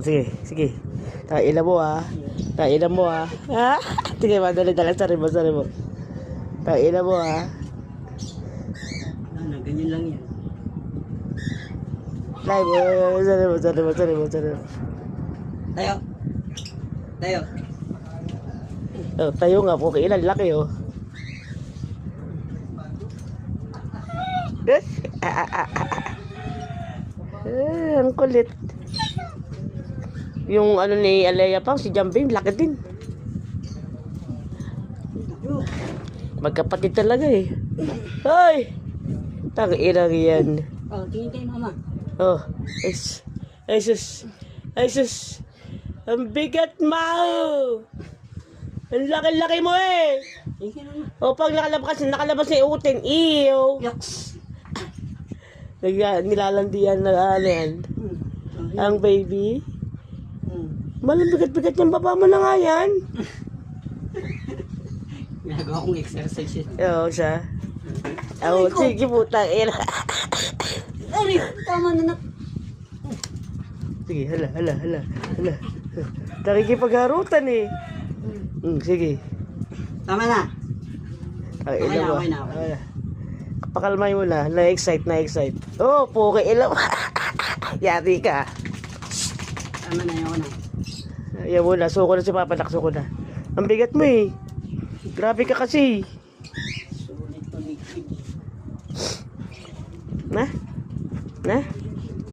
Sige, sige. Tailan mo Tailan mo Ha? Sige, madali-dali. Sorry mo. Tailan mo Ganyan lang yan. Live. Sorry mo. Tayo. Oh, tayo nga po. Kailan laki ang kulit. Yung ano ni Alea pang si Jambing, laki din. Magkapatid talaga Hoy! Tang-inang yan. Oh, tingin kayo mama. Oh, ay sus. Ang bigat mo! Ang laki-laki mo Tingin mama. O pag nakalabas na utin, iyo. Yucks. Nilalandian na yan. Ang baby. Malang bigat-bigat yung baba mo na nga yan. Ginagawa kong exercise yun. Oo, siya. Oo, sige putang ina. Ay, tama na. Sige, hala. Nakikipagharutan sige. Tama na. Ay, Okay ilaw na. Pakalmay mo na. Na-excite. Oh, puke ilaw. Yari ka. Tama na yun. Ayaw mo na. Suko na si Papa. Naksuko na. Ang bigat mo Grabe ka kasi. Sulit to liquid. Na?